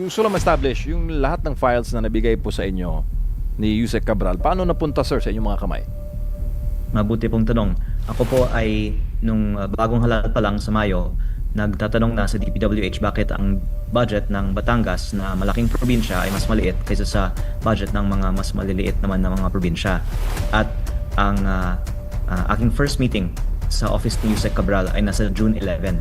Gusto lang ma-establish yung lahat ng files na nabigay po sa inyo ni Yusek Cabral. Paano napunta, sir, sa inyong mga kamay? Mabuti pong tanong. Ako po ay nung bagong halal pa lang sa Mayo, nagtatanong na sa DPWH bakit ang budget ng Batangas na malaking probinsya ay mas maliit kaysa sa budget ng mga mas maliliit naman na mga probinsya. At ang aking first meeting sa office ni Yusek Cabral ay nasa June 11.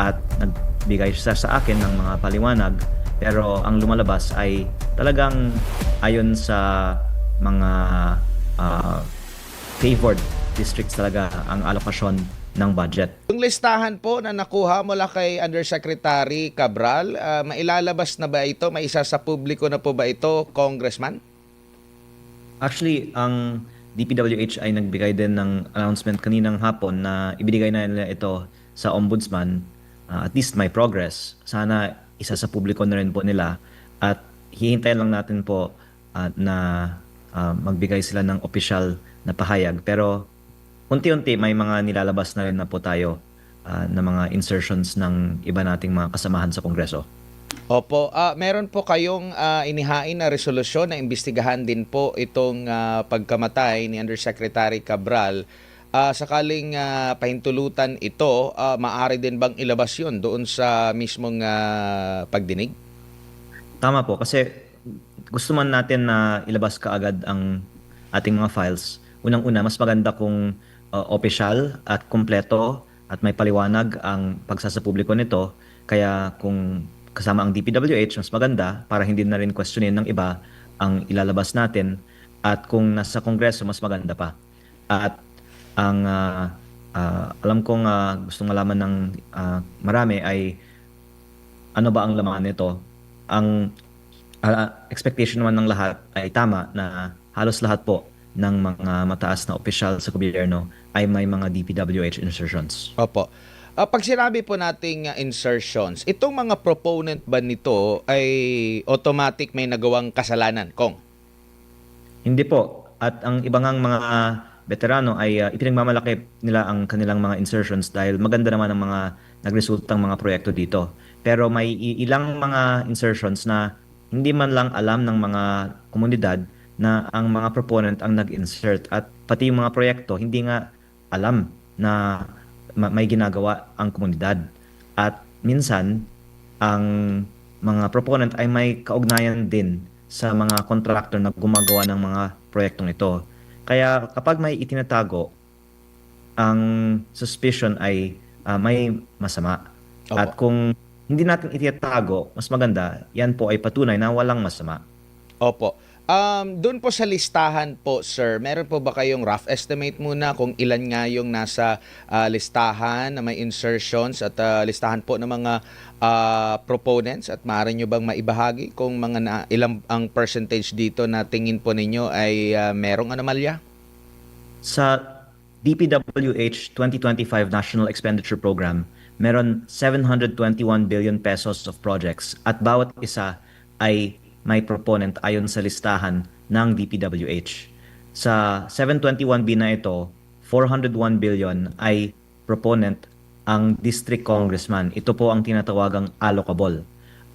At nagbigay siya sa akin ng mga paliwanag, pero ang lumalabas ay talagang ayon sa mga favored districts talaga ang alokasyon ng budget. Yung listahan po na nakuha mula kay Undersecretary Cabral, mailalabas na ba ito? May isa sa publiko na po ba ito, Congressman? Actually, ang DPWH ay nagbigay din ng announcement kaninang hapon na ibinigay na nila ito sa Ombudsman. At least may progress. Sana isa sa publiko na rin po nila. At hihintayin lang natin po na magbigay sila ng official na pahayag. Pero unti-unti may mga nilalabas na rin na po tayo na mga insertions ng iba nating mga kasamahan sa Kongreso. Opo, meron po kayong inihain na resolusyon na imbestigahan din po itong pagkamatay ni Undersecretary Cabral. Sakaling pahintulutan ito, maaari din bang ilabas yun doon sa mismong pagdinig? Tama po, kasi gusto man natin na ilabas kaagad ang ating mga files. Unang-una, mas maganda kung opisyal at kumpleto at may paliwanag ang pagsasapubliko nito. Kaya kung kasama ang DPWH, mas maganda para hindi na rin questionin ng iba ang ilalabas natin. At kung nasa Kongreso, mas maganda pa. At ang alam kong gustong malaman ng marami ay ano ba ang laman nito. Ang expectation naman ng lahat ay tama na halos lahat po ng mga mataas na opisyal sa gobyerno ay may mga DPWH insertions. Opo. Pag sinabi po nating insertions, itong mga proponent ba nito ay automatic may nagawang kasalanan, Kong? Hindi po. At ang ibang mga veterano ay ipinagmamalaki nila ang kanilang mga insertions dahil maganda naman ang mga nagresultang mga proyekto dito. Pero may ilang mga insertions na hindi man lang alam ng mga komunidad na ang mga proponent ang nag-insert at pati yung mga proyekto hindi nga alam na may ginagawa ang komunidad. At minsan, ang mga proponent ay may kaugnayan din sa mga contractor na gumagawa ng mga proyektong ito. Kaya kapag may itinatago, ang suspicion ay may masama. Opo. At kung hindi natin itinatago, mas maganda, yan po ay patunay na walang masama. Opo. Doon po sa listahan po, sir, meron po ba kayong rough estimate muna kung ilan nga yung nasa listahan na may insertions at listahan po ng mga proponents at maaari nyo bang maibahagi kung ilang ang percentage dito na tingin po ninyo ay merong anomalya? Sa DPWH 2025 National Expenditure Program, meron 721 billion pesos of projects at bawat isa ay may proponent ayon sa listahan ng DPWH. Sa 721B na ito, 401 billion ay proponent ang district congressman. Ito po ang tinatawagang allocable.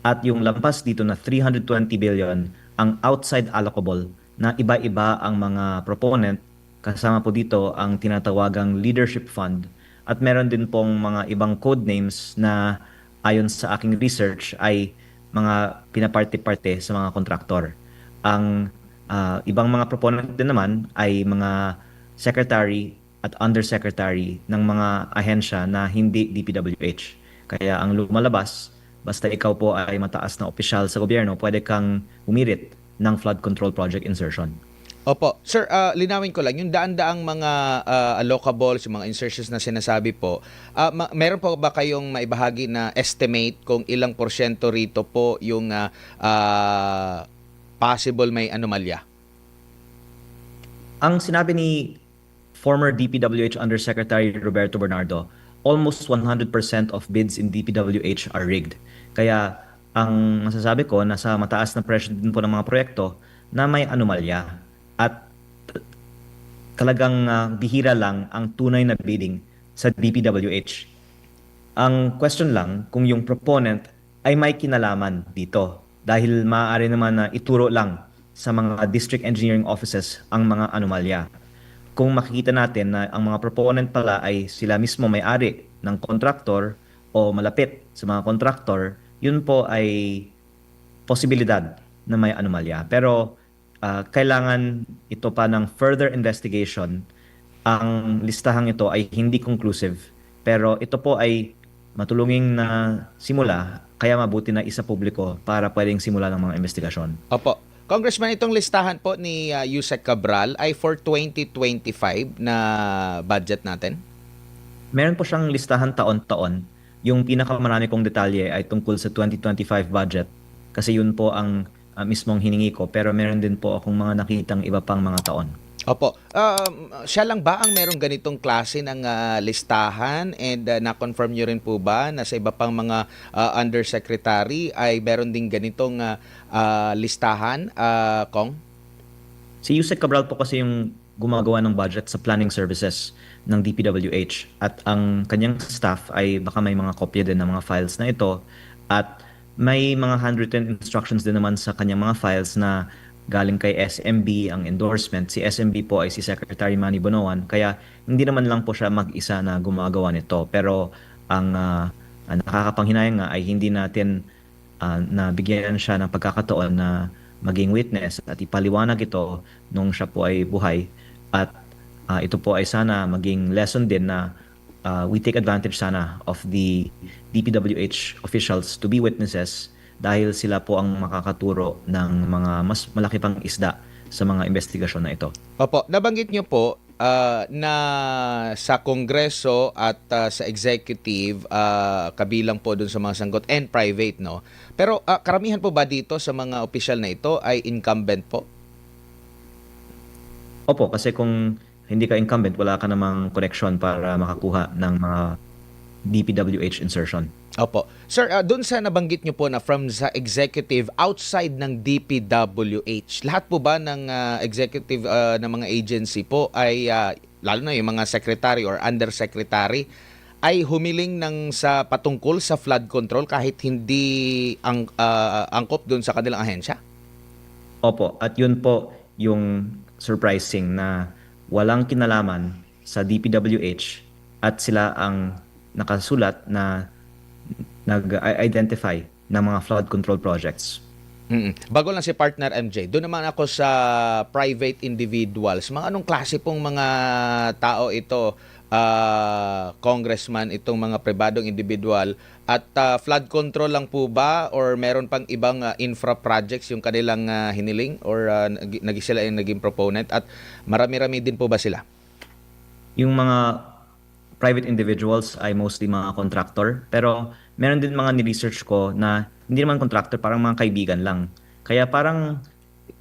At yung lampas dito na 320 billion ang outside allocable na iba-iba ang mga proponent. Kasama po dito ang tinatawagang leadership fund. At meron din pong mga ibang code names na ayon sa aking research ay mga pinaparte-parte sa mga kontraktor. Ang ibang mga proponent din naman ay mga secretary at undersecretary ng mga ahensya na hindi DPWH. Kaya ang lumalabas, basta ikaw po ay mataas na opisyal sa gobyerno, pwede kang humirit ng flood control project insertion. Opo. Sir, linawin ko lang, yung daan-daang mga allocables, yung mga insertions na sinasabi po, meron po ba kayong maibahagi na estimate kung ilang porsyento rito po yung possible may anomalya? Ang sinabi ni former DPWH Undersecretary Roberto Bernardo, almost 100% of bids in DPWH are rigged. Kaya ang masasabi ko, nasa mataas na presyo din po ng mga proyekto na may anomalya. At talagang bihira lang ang tunay na bidding sa DPWH. Ang question lang kung yung proponent ay may kinalaman dito. dahil maaari naman na ituro lang sa mga district engineering offices ang mga anomalya. Kung makikita natin na ang mga proponent pala ay sila mismo may-ari ng kontraktor o malapit sa mga kontraktor, yun po ay posibilidad na may anomalya. Pero kailangan ito pa ng further investigation. Ang listahang ito ay hindi conclusive, pero ito po ay matulunging na simula, kaya mabuti na isa publiko para pwedeng simula ng mga investigasyon. Opo. Congressman, itong listahan po ni Yusek Cabral ay for 2025 na budget natin? Meron po siyang listahan taon-taon. Yung pinakamarami kong detalye ay tungkol sa 2025 budget kasi yun po ang mismong hiningi ko, pero meron din po akong mga nakitang iba pang mga taon. Opo. Siya lang ba ang merong ganitong klase ng listahan, and na-confirm nyo rin po ba na sa iba pang mga undersecretary ay meron din ganitong listahan, Kong? Si Yusek Cabral po kasi yung gumagawa ng budget sa planning services ng DPWH, at ang kanyang staff ay baka may mga kopya din ng mga files na ito, at may mga handwritten instructions din naman sa kanyang mga files na galing kay SMB ang endorsement. Si SMB po ay si Secretary Manny Bonoan, kaya hindi naman lang po siya mag-isa na gumagawa nito. Pero ang nakakapanghinayang nga ay hindi natin nabigyan siya ng pagkakataon na maging witness at ipaliwanag ito nung siya po ay buhay. At ito po ay sana maging lesson din na we take advantage sana of the DPWH officials to be witnesses, dahil sila po ang makakaturo ng mga mas malaki pang isda sa mga investigasyon na ito. Opo, nabanggit nyo po na sa Kongreso at sa Executive, kabilang po dun sa mga sangkot and private, no? Pero karamihan po ba dito sa mga opisyal na ito ay incumbent po? Opo, kasi kung hindi ka incumbent, wala ka namang connection para makakuha ng mga DPWH insertion. Opo. Sir, doon sa nabanggit nyo po na from sa executive outside ng DPWH, lahat po ba ng executive ng mga agency po ay, lalo na yung mga secretary or undersecretary, ay humiling ng sa patungkol sa flood control kahit hindi angkop doon sa kanilang ahensya? Opo, at yun po yung surprising na walang kinalaman sa DPWH at sila ang nakasulat na nag-identify ng mga flood control projects. Bago lang si partner MJ, doon naman ako sa private individuals. Mga anong klase pong mga tao ito, congressman, itong mga pribadong individual? At flood control lang po ba or meron pang ibang infra projects yung kanilang hiniling or sila yung naging proponent? At marami-rami din po ba sila? Yung mga private individuals ay mostly mga contractor, pero meron din mga ni-research ko na hindi naman contractor, parang mga kaibigan lang. Kaya parang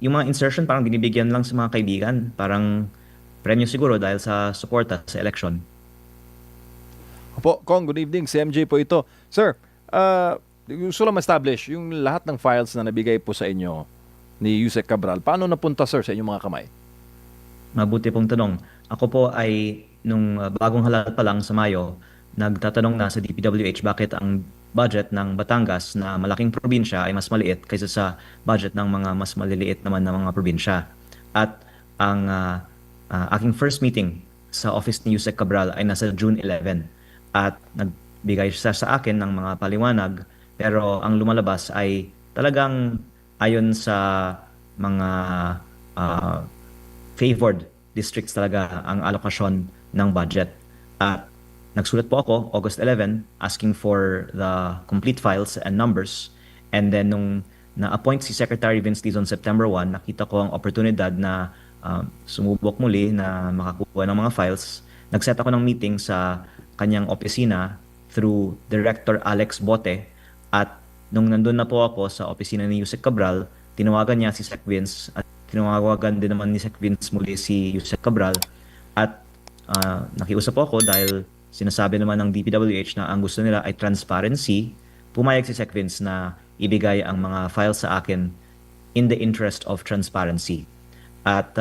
yung mga insertion parang binibigyan lang sa mga kaibigan, parang premyo siguro dahil sa suporta sa election. Opo, Kong, good evening. Si MJ po ito. Sir, gusto lang ma-establish yung lahat ng files na nabigay po sa inyo ni Yusek Cabral. Paano napunta, sir, sa inyong mga kamay? Mabuti pong tanong. Ako po ay nung bagong halal pa lang sa Mayo, nagtatanong na sa DPWH bakit ang budget ng Batangas na malaking probinsya ay mas maliit kaysa sa budget ng mga mas maliliit naman na mga probinsya. At ang aking first meeting sa office ni Yusek Cabral ay nasa June 11. At nagbigay siya sa akin ng mga paliwanag, pero ang lumalabas ay talagang ayon sa mga favored districts talaga ang alokasyon ng budget. At nagsulat po ako August 11 asking for the complete files and numbers, and then nung na-appoint si Secretary Vince Dizon September 1, nakita ko ang oportunidad na sumubok muli na makakuha ng mga files. Nag-set ako ng meeting sa kanyang opisina through Director Alex Bote, at nung nandun na po ako sa opisina ni Yusek Cabral, tinawagan niya si Sec Vince at tinawagan din naman ni Sec Vince muli si Yusek Cabral, at nakiusap po ako dahil sinasabi naman ng DPWH na ang gusto nila ay transparency. Pumayag si Sec Vince na ibigay ang mga files sa akin in the interest of transparency. At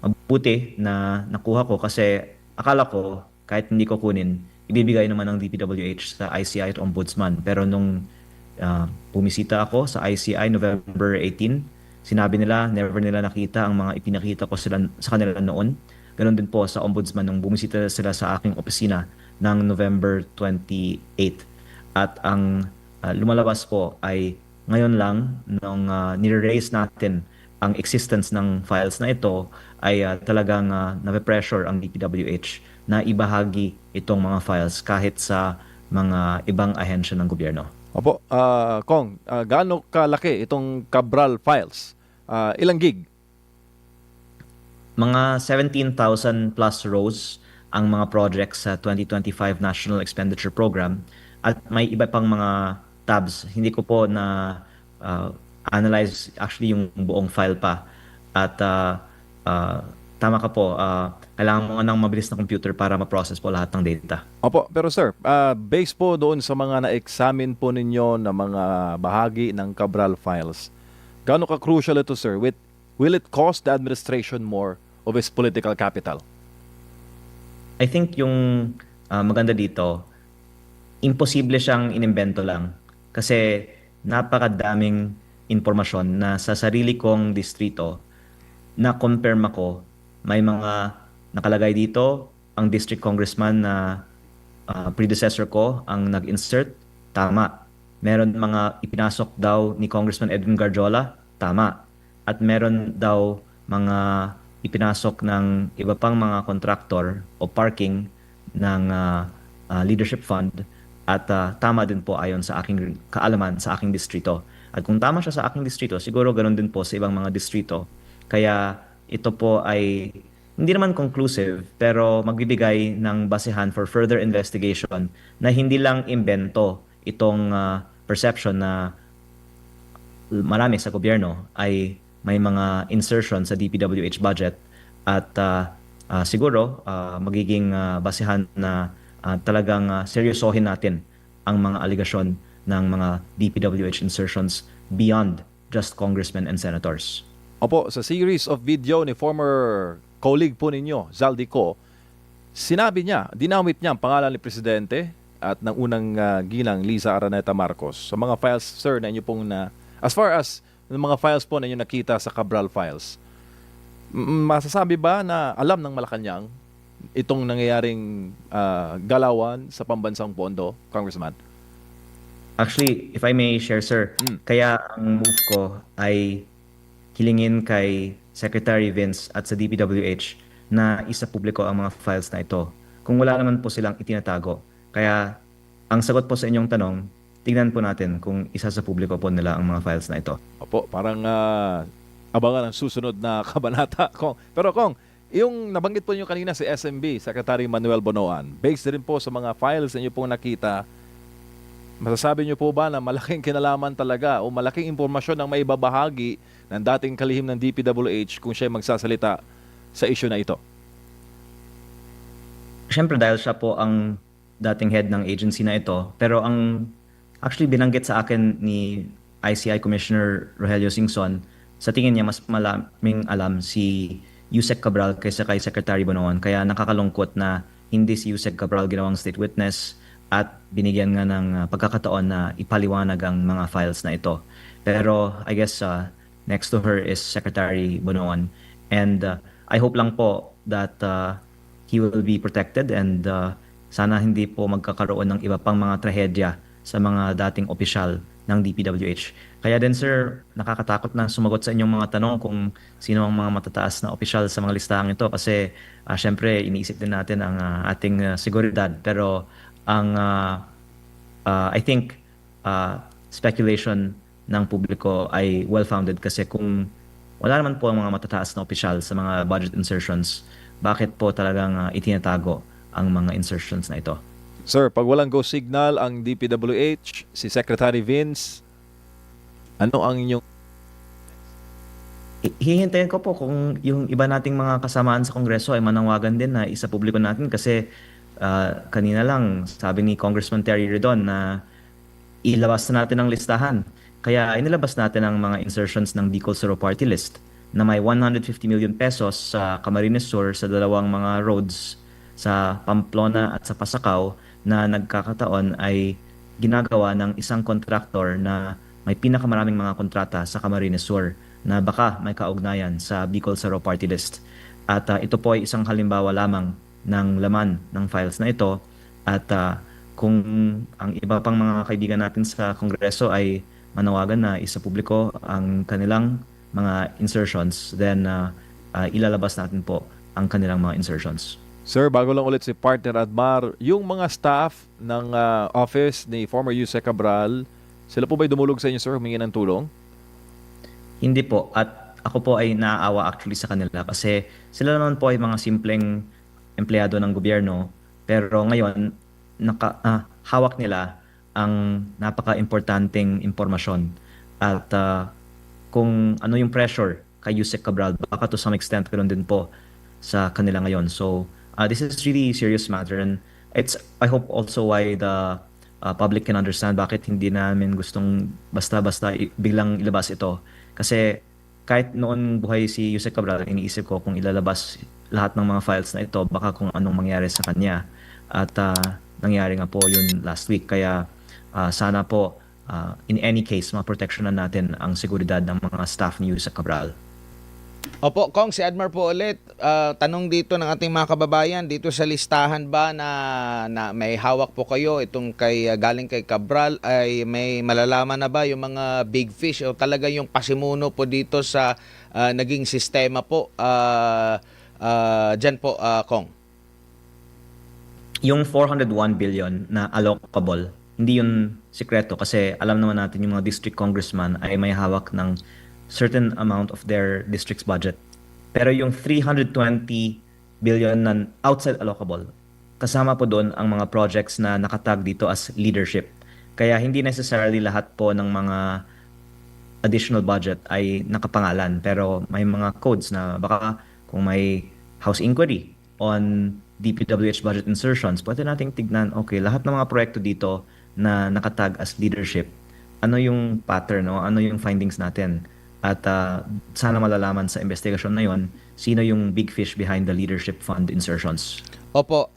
mabuti na nakuha ko kasi akala ko kahit hindi ko kunin, ibibigay naman ng DPWH sa ICI at Ombudsman. Pero nung bumisita ako sa ICI November 18. Sinabi nila, never nila nakita ang mga ipinakita ko sila, sa kanila noon. Ganon din po sa ombudsman nung bumisita sila sa aking opisina ng November 28. At ang lumalabas po ay ngayon lang nung nire-raise natin ang existence ng files na ito ay talagang nape-pressure ang DPWH na ibahagi itong mga files kahit sa mga ibang ahensya ng gobyerno. Opo, Kong, gaano kalaki itong Cabral files? Ilang gig? Mga 17,000 plus rows ang mga projects sa 2025 National Expenditure Program at may iba pang mga tabs. Hindi ko po na analyze actually yung buong file pa. At tama ka po, kailangan mo ng mabilis na computer para ma-process po lahat ng data. Opo, pero sir, based po doon sa mga na-examine po ninyo na mga bahagi ng Cabral files, gaano ka-crucial ito, sir? Will it cost the administration more of its political capital? I think yung maganda dito, imposible siyang inimbento lang. Kasi napakadaming impormasyon na sa sarili kong distrito na confirm ako, may mga nakalagay dito, ang district congressman na predecessor ko ang nag-insert, tama. Meron mga ipinasok daw ni Congressman Edwin Garjola, tama. At meron daw mga ipinasok ng iba pang mga contractor o parking ng leadership fund at tama din po ayon sa aking kaalaman sa aking distrito. At kung tama siya sa aking distrito, siguro ganoon din po sa ibang mga distrito. Kaya ito po ay hindi naman conclusive pero magbibigay ng basehan for further investigation na hindi lang imbento itong perception na marami sa gobyerno ay may mga insertion sa DPWH budget at siguro magiging basehan na talagang seryosohin natin ang mga aligasyon ng mga DPWH insertions beyond just congressmen and senators. Opo, sa series of video ni former colleague po ninyo, Zaldico, sinabi niya, dinamit niya ang pangalan ni Presidente at ng unang ginang Liza Araneta Marcos. Sa mga files, sir, na inyo pong as far as ng mga files po na inyo nakita sa Cabral files, masasabi ba na alam ng Malacanang itong nangyayaring galawan sa pambansang pondo, Congressman? Actually, if I may share, sir, kaya ang move ko ay hilingin kay Secretary Vince at sa DPWH na isa publiko ang mga files na ito kung wala naman po silang itinatago. Kaya ang sagot po sa inyong tanong, tignan po natin kung isa sa publiko po nila ang mga files na ito. Opo, parang abangan ang susunod na kabanata, Kong. Pero Kong, yung nabanggit po niyo kanina si SMB, Secretary Manuel Bonoan, based din po sa mga files na inyo pong nakita, masasabi niyo po ba na malaking kinalaman talaga o malaking impormasyon ang may babahagi ng dating kalihim ng DPWH kung siya magsasalita sa issue na ito? Siyempre dahil siya po ang dating head ng agency na ito, pero ang actually binanggit sa akin ni ICI Commissioner Rogelio Singson, sa tingin niya mas malaming alam si Yusek Cabral kaysa kay Secretary Bonoan. Kaya nakakalungkot na hindi si Yusek Cabral ginawang state witness at binigyan nga ng pagkakataon na ipaliwanag ang mga files na ito. Pero I guess next to her is Secretary Bonoan. And I hope lang po that he will be protected and sana hindi po magkakaroon ng iba pang mga trahedya sa mga dating opisyal ng DPWH. Kaya din sir, nakakatakot na sumagot sa inyong mga tanong kung sino ang mga matataas na opisyal sa mga listahang ito kasi syempre iniisip din natin ang ating seguridad. Pero ang I think speculation ng publiko ay well-founded kasi kung wala naman po ang mga matataas na opisyal sa mga budget insertions, bakit po talagang itinatago ang mga insertions na ito? Sir, pag walang go signal ang DPWH, si Secretary Vince, ano ang inyong... Hihintayin ko po kung yung iba nating mga kasamaan sa Kongreso ay manawagan din na isa publiko natin kasi kanina lang sabi ni Congressman Terry Redon na ilabas na natin ang listahan. Kaya inilabas natin ang mga insertions ng Bicol Sur Party List na may 150 million pesos sa Camarines Sur sa dalawang mga roads sa Pamplona at sa Pasacao na nagkakataon ay ginagawa ng isang kontraktor na may pinakamaraming mga kontrata sa Camarines Sur na baka may kaugnayan sa Bicol Saro Party List. At ito po ay isang halimbawa lamang ng laman ng files na ito. At kung ang iba pang mga kaibigan natin sa Kongreso ay manawagan na isa publiko ang kanilang mga insertions, then ilalabas natin po ang kanilang mga insertions. Sir, bago lang ulit si partner Admar, yung mga staff ng office ni former Yusek Cabral, sila po ba'y dumulog sa inyo, sir, humingi ng tulong? Hindi po. At ako po ay naaawa actually sa kanila kasi sila naman po ay mga simpleng empleyado ng gobyerno. Pero ngayon, hawak nila ang napaka-importanting impormasyon. At kung ano yung pressure kay Yusek Cabral, baka to some extent ganoon din po sa kanila ngayon. So, this is really serious matter, and I hope also why the public can understand bakit hindi namin gustong basta-basta biglang ilabas ito. Kasi kahit noon buhay si Yusek Cabral, iniisip ko kung ilalabas lahat ng mga files na ito, baka kung anong mangyari sa kanya. At nangyari nga po yun last week. Kaya sana po, in any case, maproteksyonan natin ang seguridad ng mga staff ni Yusek Cabral. Opo, Kong, si Admar po ulit. Tanong dito ng ating mga kababayan, dito sa listahan ba na may hawak po kayo itong galing kay Cabral, ay may malalaman na ba yung mga big fish o talaga yung pasimuno po dito sa naging sistema po dyan po, Kong? Yung 401 billion na allocable, hindi yun sikreto kasi alam naman natin yung mga district congressman ay may hawak ng certain amount of their district's budget. Pero yung 320 billion na outside allocable, kasama po doon ang mga projects na nakatag dito as leadership. Kaya hindi necessarily lahat po ng mga additional budget ay nakapangalan. Pero may mga codes na baka kung may House inquiry on DPWH budget insertions, pwede nating tignan, okay, lahat ng mga proyekto dito na nakatag as leadership, ano yung pattern, no? Ano yung findings natin? At sana malalaman sa investigasyon na yon sino yung big fish behind the leadership fund insertions. Opo,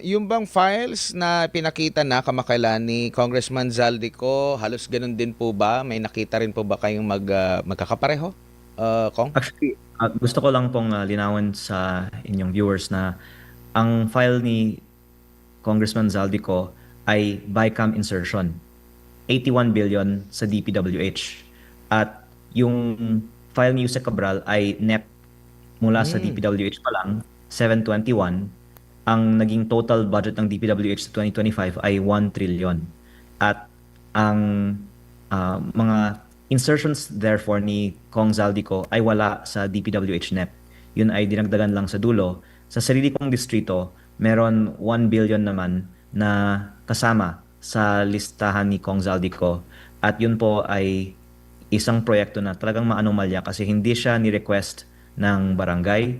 yung bang files na pinakita na kamakailan ni Congressman Zaldico, halos ganun din po ba? May nakita rin po ba kayong magkakapareho, Kong? Actually, gusto ko lang pong linawin sa inyong viewers na ang file ni Congressman Zaldico ay BICAM insertion. 81 billion sa DPWH. At yung file ni Yusek Cabral ay NEP mula sa DPWH pa lang, 721. Ang naging total budget ng DPWH sa 2025 ay 1 trillion. At ang mga insertions therefore ni Kong Zaldico ay wala sa DPWH NEP. Yun ay dinagdagan lang sa dulo. Sa sarili kong distrito, meron 1 billion naman na kasama sa listahan ni Kong Zaldico. At yun po ay isang proyekto na talagang maanomalya kasi hindi siya ni-request ng barangay.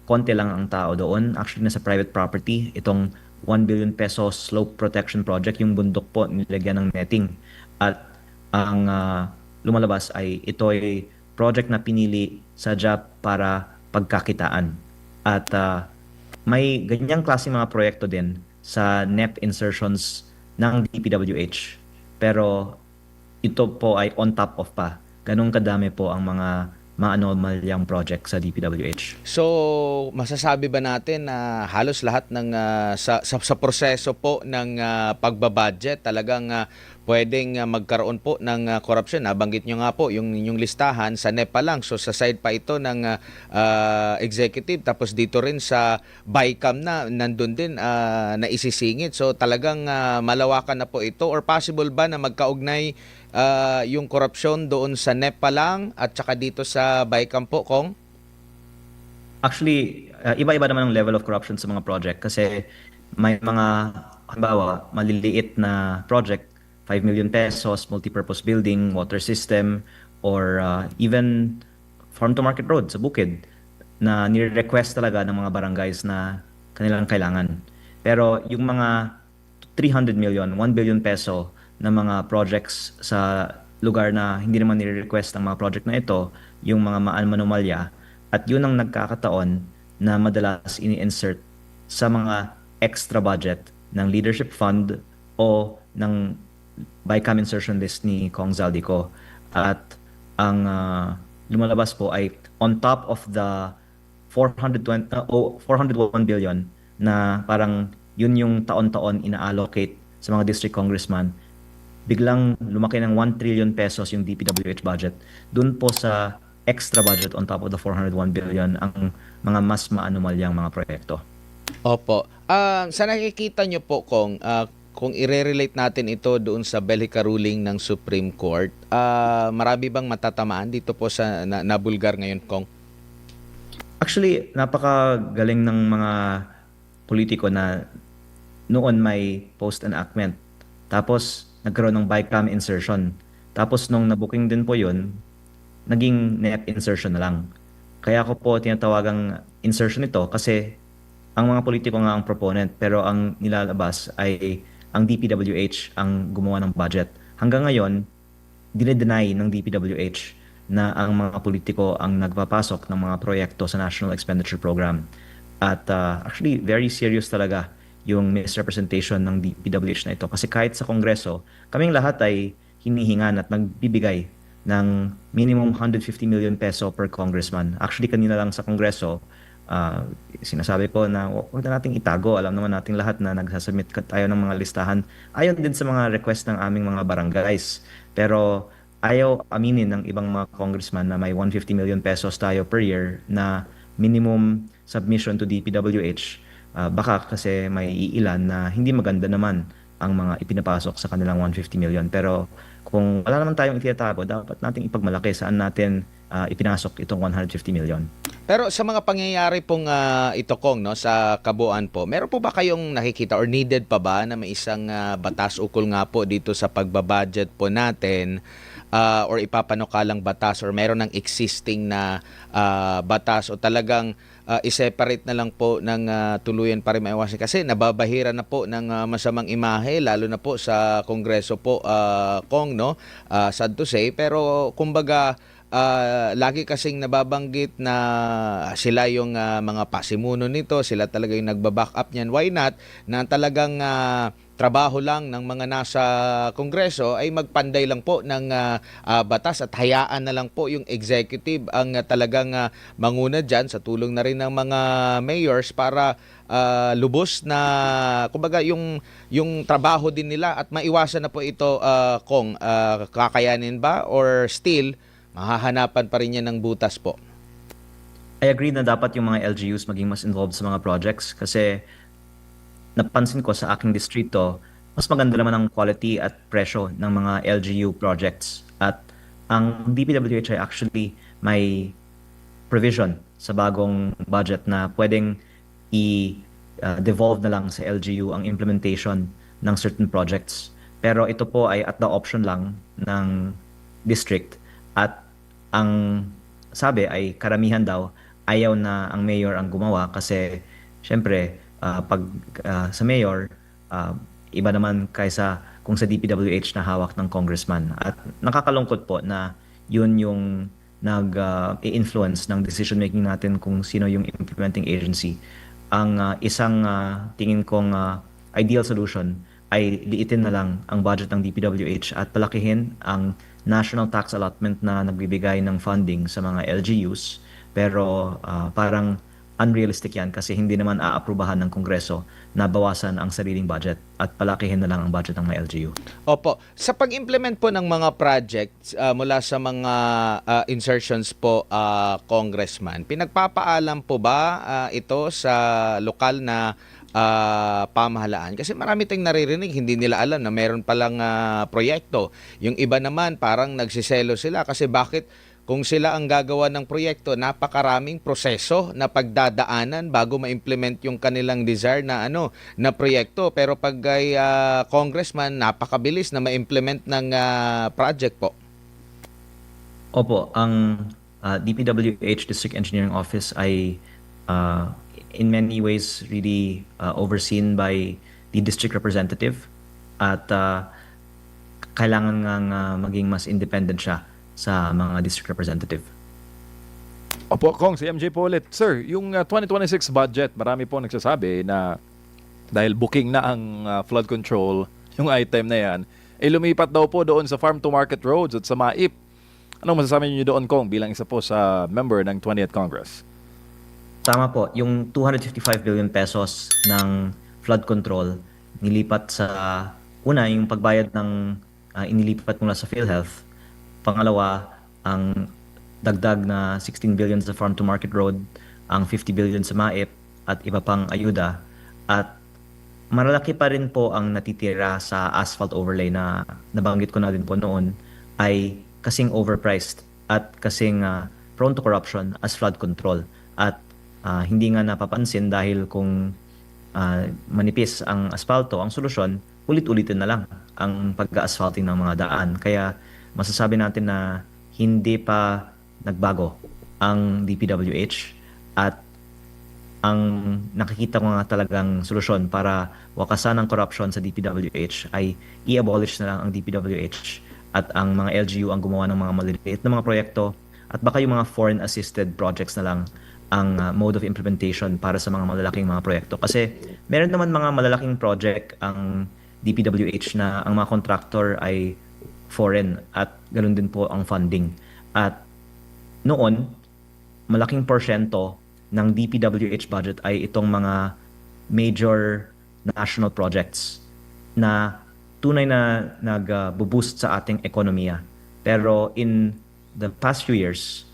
Konti lang ang tao doon. Actually, nasa private property. Itong 1 billion pesos slope protection project, yung bundok po, nilagyan ng netting. At ang lumalabas ay ito ay project na pinili sa job para pagkakitaan. At may ganyang klase mga proyekto din sa NEP insertions ng DPWH. Pero ito po ay on top of pa. Ganun kadami po ang mga maanomalyang project sa DPWH. So, masasabi ba natin na halos lahat ng sa proseso po ng pagbabudget talagang pwedeng magkaroon po ng corruption? Nabanggit nyo nga po yung listahan sa NEPA lang. So, sa side pa ito ng executive, tapos dito rin sa BICAM na nandun din na isisingit. So, talagang malawakan na po ito, or possible ba na magkaugnay yung korupsyon doon sa NEPA lang at saka dito sa BICAM po, Kong? Actually, iba-iba naman ang level of corruption sa mga project kasi may mga, halimbawa, maliliit na project, 5 million pesos, multipurpose building, water system, or even farm-to-market road sa bukid na nire-request talaga ng mga barangays na kanilang kailangan. Pero yung mga 300 million, 1 billion peso na mga projects sa lugar na hindi naman nire-request ang mga project na ito, yung mga maanomalya, at yun ang nagkakataon na madalas ini-insert sa mga extra budget ng leadership fund o ng BICAM insertion list ni Kong Zaldico. At ang lumalabas po ay on top of the 401 billion na parang yun yung taon-taon ina-allocate sa mga district congressman, biglang lumaki ng 1 trillion pesos yung DPWH budget. Doon po sa extra budget on top of the 401 billion ang mga mas maanumalyang mga proyekto. Opo. Sa nakikita nyo po, kung i-relate natin ito doon sa Bellica ruling ng Supreme Court, marami bang matatamaan dito po sa nabulgar ngayon, Kong? Actually, napakagaling ng mga politiko na noon may post-enactment. Tapos, nagkaroon ng BICAM insertion. Tapos, nung nabooking din po yun, naging net insertion na lang. Kaya ako po tinatawagang insertion ito kasi ang mga politiko nga ang proponent pero ang nilalabas ay ang DPWH ang gumawa ng budget. Hanggang ngayon, dinedeny ng DPWH na ang mga politiko ang nagpapasok ng mga proyekto sa National Expenditure Program. At actually, very serious talaga yung misrepresentation ng DPWH na ito. Kasi kahit sa Kongreso, kaming lahat ay hinihingan at nagbibigay ng minimum 150 million peso per congressman. Actually, kanina lang sa Kongreso, sinasabi ko na huwag na nating itago. Alam naman nating lahat na nagsasubmit tayo ng mga listahan. Ayon din sa mga request ng aming mga barangays. Pero ayaw aminin ng ibang mga congressman na may 150 million pesos tayo per year na minimum submission to DPWH. Baka kasi may iilan na hindi maganda naman ang mga ipinapasok sa kanilang 150 million. Pero kung wala naman tayong itinatago, dapat nating ipagmalaki saan natin ipinasok itong 150 million. Pero sa mga pangyayari pong ito, Kong, no, sa kabuuan po, meron po ba kayong nakikita or needed pa ba na may isang batas ukol nga po dito sa pagbabudget po natin or ipapanukalang batas or meron ng existing na batas o talagang i-separate na lang po ng tuluyan para maiwasan? Kasi nababahira na po ng masamang imahe, lalo na po sa Kongreso po, Kong, no? Sad to say. Pero kumbaga, lagi kasing nababanggit na sila yung mga pasimuno nito, sila talaga yung nagbaback up niyan. Why not na talagang trabaho lang ng mga nasa Kongreso ay magpanday lang po ng batas at hayaan na lang po yung executive ang talagang manguna dyan sa tulong na rin ng mga mayors para lubos na kumbaga yung trabaho din nila at maiwasan na po ito, Kong. Kakayanin ba or still mahahanapan pa rin yan ng butas po? I agree na dapat yung mga LGUs maging mas involved sa mga projects kasi napansin ko sa aking distrito, mas maganda naman ang quality at presyo ng mga LGU projects. At ang DPWH ay actually may provision sa bagong budget na pwedeng i-devolve na lang sa LGU ang implementation ng certain projects. Pero ito po ay at the option lang ng district. At ang sabi ay karamihan daw ayaw na ang mayor ang gumawa kasi syempre pag sa mayor iba naman kaysa kung sa DPWH na hawak ng congressman. At nakakalungkot po na yun yung nag-i-influence ng decision making natin kung sino yung implementing agency. Ang isang tingin kong ideal solution ay liitin na lang ang budget ng DPWH at palakihin ang national tax allotment na nagbibigay ng funding sa mga LGUs. Pero parang unrealistic yan kasi hindi naman aaprubahan ng Kongreso na bawasan ang sariling budget at palakihin na lang ang budget ng mga LGU. Opo. Sa pag-implement po ng mga projects mula sa mga insertions po, Congressman, pinagpapaalam po ba ito sa lokal na pamahalaan? Kasi marami tayong naririnig, hindi nila alam na meron palang proyekto. Yung iba naman parang nagsiselo sila kasi bakit kung sila ang gagawa ng proyekto, napakaraming proseso na pagdadaanan bago ma-implement yung kanilang desire na na proyekto. Pero pag ay congressman, napakabilis na ma-implement ng project po. Opo, ang DPWH District Engineering Office ay in many ways really overseen by the district representative at kailangan nga maging mas independent siya sa mga district representative. Opo, Kong, si MJ po ulit. Sir, yung 2026 budget, marami po nagsasabi na dahil booking na ang flood control, yung item na yan, lumipat daw po doon sa Farm to Market Roads at sa MAIP. Anong masasabi niyo doon, Kong, bilang isa po sa member ng 20th Congress? Tama po, yung 255 billion pesos ng flood control nilipat sa una yung pagbayad ng inilipat mula sa PhilHealth. Pangalawa, ang dagdag na 16 billion sa Farm to Market Road, ang 50 billion sa MAIP at iba pang ayuda. At malalaki pa rin po ang natitira sa asphalt overlay na nabanggit ko na din po noon ay kasing overpriced at kasing prone to corruption as flood control. At hindi nga napapansin dahil kung manipis ang asfalto, ang solusyon, ulit-ulitin na lang ang pag-asphalting ng mga daan. Kaya masasabi natin na hindi pa nagbago ang DPWH at ang nakikita ko nga talagang solusyon para wakasan ang corruption sa DPWH ay i-abolish na lang ang DPWH at ang mga LGU ang gumawa ng mga maliliit na mga proyekto at baka yung mga foreign assisted projects na lang ang mode of implementation para sa mga malalaking mga proyekto. Kasi meron naman mga malalaking project ang DPWH na ang mga contractor ay foreign at ganoon din po ang funding. At noon, malaking porsyento ng DPWH budget ay itong mga major national projects na tunay na nag-boost sa ating ekonomiya. Pero in the past few years,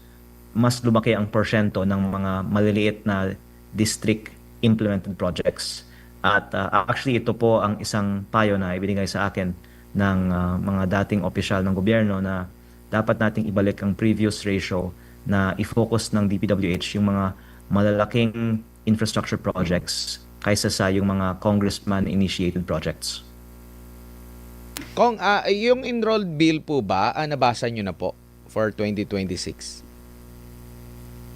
mas lumaki ang porsyento ng mga maliliit na district implemented projects. At actually ito po ang isang payo na ibinigay sa akin ng mga dating opisyal ng gobyerno na dapat nating ibalik ang previous ratio na i-focus ng DPWH yung mga malalaking infrastructure projects kaysa sa yung mga congressman-initiated projects. Kong, yung enrolled bill po ba, nabasa nyo na po for 2026?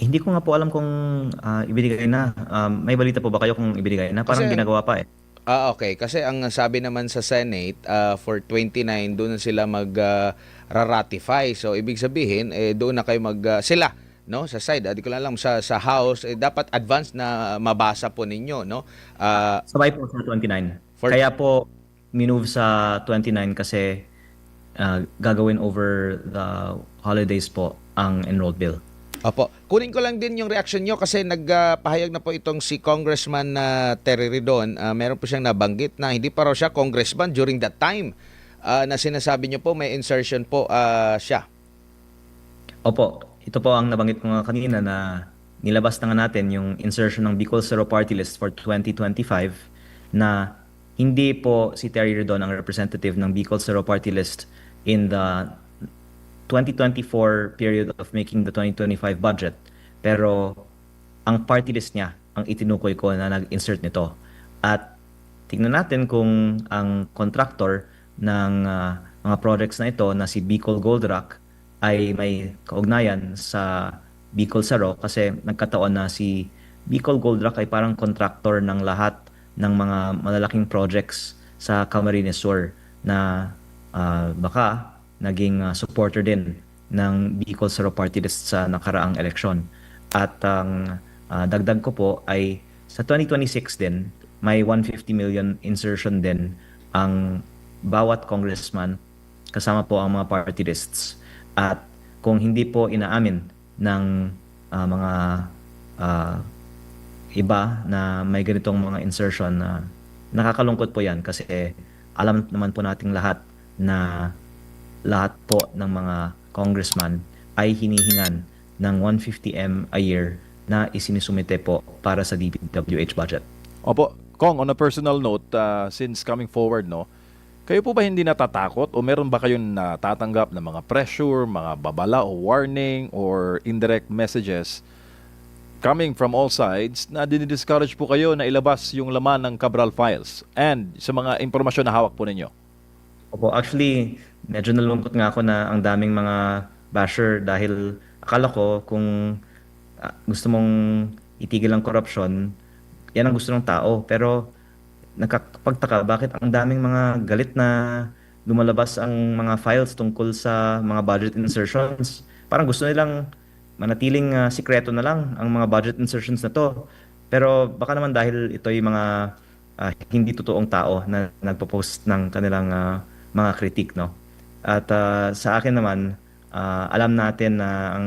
Hindi ko nga po alam kung ibinigay na. May balita po ba kayo kung ibinigay na? Parang Kasi- ginagawa pa eh. Okay. Kasi ang sabi naman sa Senate, for 29, doon na sila mag-ratify. So, ibig sabihin, doon na kayo sila, no? Sa side, di ko lang alam, sa House, dapat advance na mabasa po ninyo, no? Sabay po sa 29. For- Kaya po, minove sa 29 kasi gagawin over the holidays po ang enrolled bill. Opo. Kunin ko lang din yung reaction nyo kasi nagpahayag na po itong si Congressman Terry Ridon. Meron po siyang nabanggit na hindi pa raw siya congressman during that time na sinasabi nyo po may insertion po siya. Opo, ito po ang nabanggit ko nga kanina na nilabas na nga natin yung insertion ng Bicol Zero Party List for 2025 na hindi po si Terry Ridon ang representative ng Bicol Zero Party List in the 2024 period of making the 2025 budget. Pero ang party list niya ang itinukoy ko na nag-insert nito. At tingnan natin kung ang contractor ng mga projects na ito na si Bicol Gold Rock ay may kaugnayan sa Bicol Zero kasi nagkataon na si Bicol Gold Rock ay parang contractor ng lahat ng mga malalaking projects sa Camarines Sur na baka naging supporter din ng Bicol Zero Party List sa nakaraang eleksyon. At ang dagdag ko po ay sa 2026 din, may 150 million insertion din ang bawat congressman kasama po ang mga party lists. At kung hindi po inaamin ng mga iba na may ganitong mga insertion, nakakalungkot po yan kasi alam naman po nating lahat na lahat po ng mga congressman ay hinihingan ng 150M a year na isinisumite po para sa DPWH budget. Opo, Kong, on a personal note, since coming forward, no, kayo po ba hindi natatakot o meron ba kayong natatanggap na mga pressure, mga babala o warning or indirect messages coming from all sides na dinidiscourage po kayo na ilabas yung laman ng Cabral files and sa mga impormasyon na hawak po ninyo? Opo, actually, medyo nalungkot nga ako na ang daming mga basher dahil akala ko kung gusto mong itigil ang korupsyon, yan ang gusto ng tao. Pero nakakapagtaka bakit ang daming mga galit na lumalabas ang mga files tungkol sa mga budget insertions. Parang gusto nilang manatiling sikreto na lang ang mga budget insertions na to. Pero baka naman dahil ito yung mga hindi totoong tao na nagpo-post ng kanilang mga kritik, no? At sa akin naman, alam natin na ang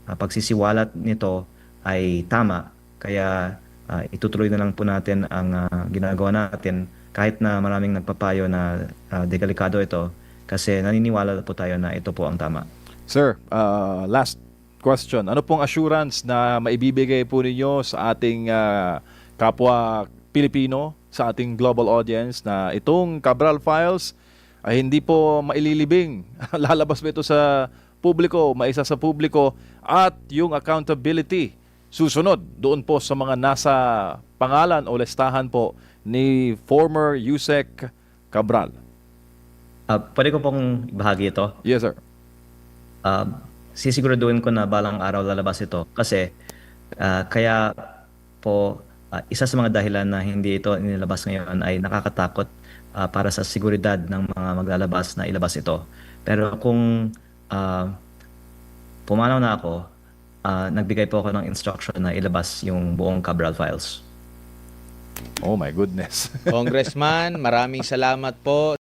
pagsisiwalat nito ay tama. Kaya itutuloy na lang po natin ang ginagawa natin kahit na maraming nagpapayo na delikado ito kasi naniniwala po tayo na ito po ang tama. Sir, last question. Ano pong assurance na maibibigay po ninyo sa ating kapwa Pilipino, sa ating global audience na itong Cabral Files ay hindi po maililibing? Lalabas ba ito sa publiko, maisa sa publiko, at yung accountability susunod doon po sa mga nasa pangalan o listahan po ni former Yusek Cabral? Pwede ko pong ibahagi ito. Yes, sir. Sisiguraduhin ko na balang araw lalabas ito kasi kaya po isa sa mga dahilan na hindi ito inilabas ngayon ay nakakatakot para sa seguridad ng mga maglalabas na ilabas ito. Pero kung pumanaw na ako, nagbigay po ako ng instruction na ilabas yung buong Cabral Files. Oh my goodness. Congressman, maraming salamat po